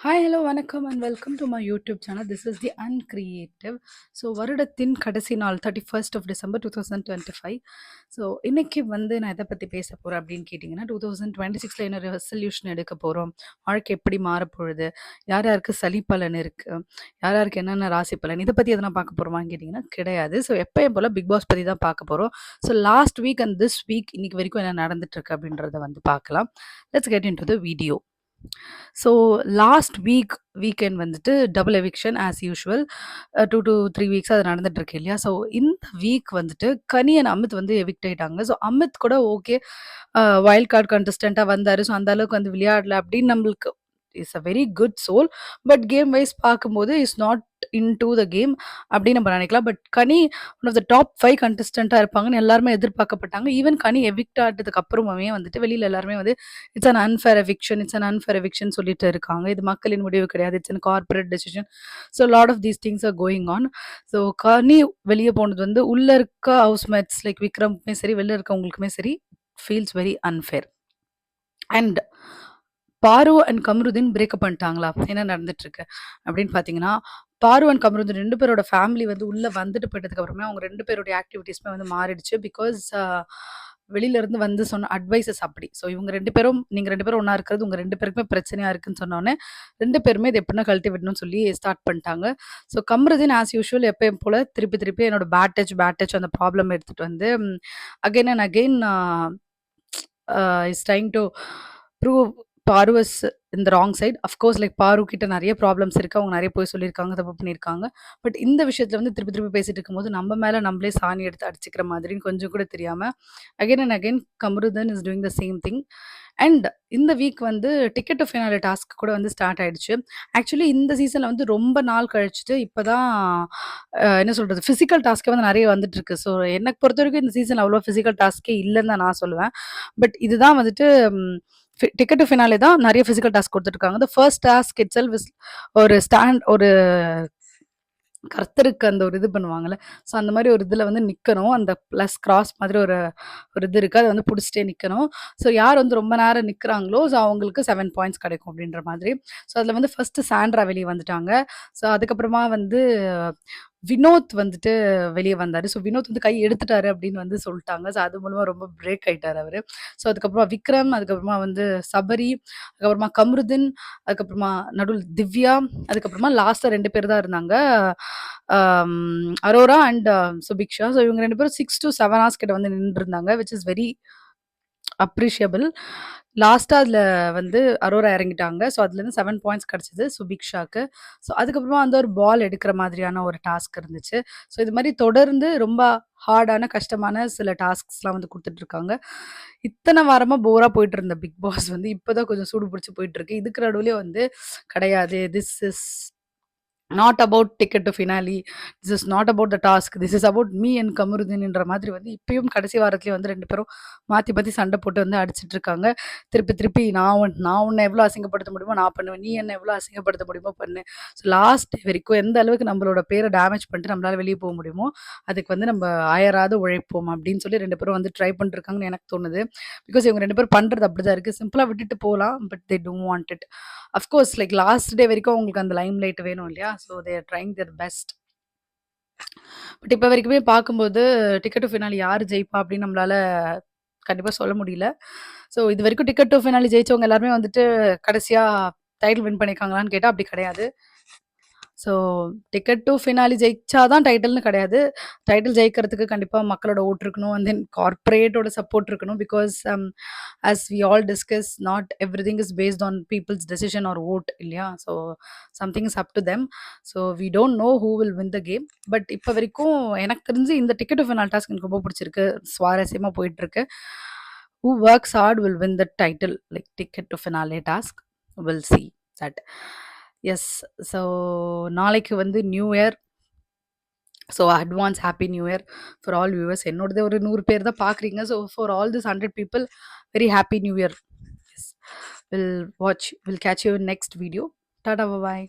Hi, hello, வணக்கம் and welcome to my YouTube channel. This is the uncreative. So வருடத்தின் கடைசி நாள் 31st of December 2025. So இன்னைக்கு வந்து நான் எதை பற்றி பேச போகிறேன் அப்படின்னு கேட்டிங்கன்னா, 2026 என்ன ரெசல்யூஷன் எடுக்க போகிறோம், வாழ்க்கை எப்படி மாறப்போகுது, யார் யாருக்கு சளி பலன் இருக்குது, யார் யாருக்கு என்னென்ன ராசி பலன், இதை பற்றி எதனா பார்க்க போகிறோமான்னு கேட்டிங்கன்னா கிடையாது. ஸோ எப்பயும் போல் பிக் பாஸ் பற்றி தான் பார்க்க போகிறோம். So last week and this week இன்னைக்கு வரைக்கும் என்ன நடந்துட்டுருக்கு அப்படின்றத வந்து பார்க்கலாம். Let's get into the video. So last weekend வந்துட்டு double eviction as usual 2 to 3 weeks அது நடந்துட்டு இருக்கு இல்லையா? ஸோ இந்த வீக் வந்துட்டு கனி அண்ட் அமித் வந்து எவிக்ட் ஆயிட்டாங்க. ஸோ அமித் கூட ஓகே, வைல்ட் கார்டு கண்டஸ்டண்ட்டாக வந்தார். ஸோ அந்த அளவுக்கு வந்து விளையாடல அப்படின்னு நம்மளுக்கு is a very good soul. But game wise பார்க்கும்போது is not into the game அப்படின்னு நம்ம நினைக்கலாம். But Kani one of the top 5 கண்டஸ்டண்ட்டாக இருப்பாங்கன்னு எல்லாருமே எதிர்பார்க்கப்பட்டாங்க. ஈவன் கனி எவிக்ட் ஆனதுக்கு அப்புறமே வந்துட்டு வெளியில் எல்லாருமே வந்து it's an unfair eviction, it's an unfair eviction சொல்லிட்டு இருக்காங்க. இது மக்களின் முடிவு கிடையாது, it's an corporate decision. So lot of these things are going on. So Kani வெளியே போனது வந்து உள்ள இருக்க ஹவுஸ்மேட்ஸ் லைக் விக்ரமுக்குமே சரி, வெளில இருக்கவங்களுக்குமே சரி, ஃபீல்ஸ் வெரி அன்ஃபேர். அண்ட் பாரு அண்ட் கம்ருதீன் பிரேக்கப் பண்ணிட்டாங்களா? என்ன நடந்துட்டு இருக்கு அப்படின்னு பார்த்தீங்கன்னா, பாரு அண்ட் கம்ருதீன் 2 பேரோட ஃபேமிலி வந்து உள்ள வந்துட்டு போயிட்டதுக்கு அப்புறமே அவங்க 2 பேருடைய ஆக்டிவிட்டீஸ்மே வந்து மாறிடுச்சு. பிகாஸ் வெளியில இருந்து வந்து சொன்ன அட்வைசஸ் அப்படி. ஸோ இவங்க 2 பேரும், நீங்க 2 பேரும் ஒண்ணா இருக்கிறது உங்க 2 பேருக்குமே பிரச்சனையா இருக்குன்னு சொன்னோனே 2 பேருமே இது எப்படின்னா கழட்டி விடணும்னு சொல்லி ஸ்டார்ட் பண்ணிட்டாங்க. ஸோ கம்ருதீன் ஆஸ் யூஷுவல் எப்பயும் போல திருப்பி திருப்பி என்னோட பேட் டச் அந்த ப்ராப்ளம் எடுத்துட்டு வந்து again and again is trying to prove Paaru is in the wrong side. Of course like Paaru கிட்ட நிறைய ப்ராப்ளம்ஸ் இருக்கு, அவங்க நிறைய போய் சொல்லியிருக்காங்க, தப்பு பண்ணியிருக்காங்க. பட் இந்த விஷயத்துல வந்து திருப்பி திருப்பி பேசிட்டு இருக்கும்போது நம்ம மேல நம்மளே சாணி எடுத்து அடிச்சுக்கிற மாதிரின்னு கொஞ்சம் கூட தெரியாம again and again Kamarudhan is doing the same thing. And இந்த வீக் வந்து டிக்கெட் டு ஃபினாலே டாஸ்க் கூட வந்து ஸ்டார்ட் ஆயிடுச்சு. ஆக்சுவலி இந்த சீசன்ல வந்து ரொம்ப நாள் கழிச்சுட்டு இப்பதான் என்ன சொல்றது, பிசிக்கல் டாஸ்க்கே வந்து நிறைய வந்துட்டு இருக்கு. ஸோ எனக்கு பொறுத்த வரைக்கும் இந்த சீசன் அவ்வளோ பிசிக்கல் டாஸ்க்கே இல்லைன்னு தான் நான் சொல்லுவேன். பட் இதுதான் வந்துட்டு டிக்கெட் டு ஃபினாலே தான் நிறைய பிசிக்கல் டாஸ்க் கொடுத்துருக்காங்க. The first task it self is ஒரு கர்த்தருக்கு அந்த ஒரு இது பண்ணுவாங்கல்ல. ஸோ அந்த மாதிரி ஒரு இதில் வந்து நிற்கணும். அந்த ப்ளஸ் கிராஸ் மாதிரி ஒரு ஒரு இது இருக்குது, அதை வந்து பிடிச்சிட்டே நிற்கணும். ஸோ யார் வந்து ரொம்ப நேரம் நிற்கிறாங்களோ ஸோ அவங்களுக்கு 7 பாயிண்ட்ஸ் கிடைக்கும் அப்படின்ற மாதிரி. ஸோ அதில் வந்து ஃபர்ஸ்ட் சாண்ட்ரா வெளியே வந்துட்டாங்க. ஸோ அதுக்கப்புறமா வந்து வினோத் வந்துட்டு வெளியே வந்தார். ஸோ வினோத் வந்து கை எடுத்துட்டாரு அப்படின்னு வந்து சொல்லிட்டாங்க. ஸோ அது மூலமாக ரொம்ப பிரேக் ஆயிட்டார் அவர். ஸோ அதுக்கப்புறமா விக்ரம், அதுக்கப்புறமா வந்து சபரி, அதுக்கப்புறமா கம்ருதீன், அதுக்கப்புறமா நடுவில் திவ்யா, அதுக்கப்புறமா லாஸ்ட்டாக 2 பேர் தான் இருந்தாங்க, அரோரா அண்ட் சுபிக்ஷா. ஸோ இவங்க 2 பேரும் 6 to 7 ஹவர்ஸ் கிட்ட வந்து நின்று இருந்தாங்க, விச் இஸ் வெரி அப்ரிஷியபிள். லாஸ்ட்டாக அதில் வந்து அரோரா இறங்கிட்டாங்க. ஸோ அதுலேருந்து 7 பாயிண்ட்ஸ் கிடச்சிது சுபிக்ஷாக்கு. ஸோ அதுக்கப்புறமா வந்து ஒரு பால் எடுக்கிற மாதிரியான ஒரு டாஸ்க் இருந்துச்சு. ஸோ இது மாதிரி தொடர்ந்து ரொம்ப ஹார்டான கஷ்டமான சில டாஸ்க்ஸ்லாம் வந்து கொடுத்துட்ருக்காங்க. இத்தனை வாரமாக போராக போயிட்டு இருந்த பிக் பாஸ் வந்து இப்போ தான் கொஞ்சம் சூடு பிடிச்சி போயிட்டுருக்கு. இதுக்கு நடுவுலேயே வந்து கிடையாது, this is not about ticket to finale, this is not about the task, this is about me and கமருதீன்ன்ற மாதிரி வந்து இப்பயும் கடைசி வாரத்துலேயே வந்து 2 பேரும் மாற்றி மாற்றி சண்டை போட்டு வந்து அடிச்சிட்டு இருக்காங்க. திருப்பி திருப்பி நான் உன்னை எவ்வளோ அசிங்கப்படுத்த முடியுமோ நான் பண்ணுவேன், நீ என்ன எவ்வளோ அசிங்கப்படுத்த முடியுமோ பண்ணு. ஸோ லாஸ்ட் வரைக்கும் எந்த அளவுக்கு நம்மளோட பேரை டேமேஜ் பண்ணிட்டு நம்மளால வெளியே போக முடியுமோ அதுக்கு வந்து நம்ம அயராது உழைப்போம் அப்படின்னு சொல்லி 2 பேரும் வந்து ட்ரை பண்ணிருக்காங்கன்னு எனக்கு தோணுது. பிகாஸ் இவங்க 2 பேரும் பண்ணுறது அப்படி தான் இருக்குது. சிம்பிளாக விட்டுட்டு போகலாம், but they don't want it. Of course like last day வரைக்கும் அவங்களுக்கு அந்த லைம் லைட் வேணும் இல்லையா? So they are trying their best. But இப்போ வரைக்குமே பார்க்கும்போது டிக்கெட் டு ஃபினாலி யார் ஜெயிப்பா அப்படின்னு நம்மளால கண்டிப்பாக சொல்ல முடியல. ஸோ இது வரைக்கும் டிக்கெட் டு ஃபினாலி ஜெயிச்சவங்க எல்லாருமே வந்துட்டு கடைசியாக டைட்டில் வின் பண்ணியிருக்காங்களான்னு கேட்டால் அப்படி கிடையாது. ஸோ டிக்கெட் டு ஃபினாலி ஜெயிச்சா தான் டைட்டில்னு கிடையாது. டைட்டில் ஜெயிக்கிறதுக்கு கண்டிப்பாக மக்களோட ஓட்டு இருக்கணும், அண்ட் தென் கார்ப்பரேட்டோட சப்போர்ட் இருக்கணும். Because as we all discuss, not everything is based on people's decision or vote இல்லையா? So something is up to them. So we don't know who will win the game. But இப்போ வரைக்கும் எனக்கு தெரிஞ்சு இந்த ticket to phenol task எனக்கு ரொம்ப பிடிச்சிருக்கு, சுவாரஸ்யமாக போயிட்டுருக்கு. Who works hard will win the title like ticket to finale task, will see that. Yes. So நாளைக்கு வந்து new year. So advance happy new year for all viewers. என்னோடது ஒரு 100 பேர் தான் பார்க்குறீங்க. So for all this 100 people, very happy new year. Yes. We'll catch you in next video. Tada, bye bye.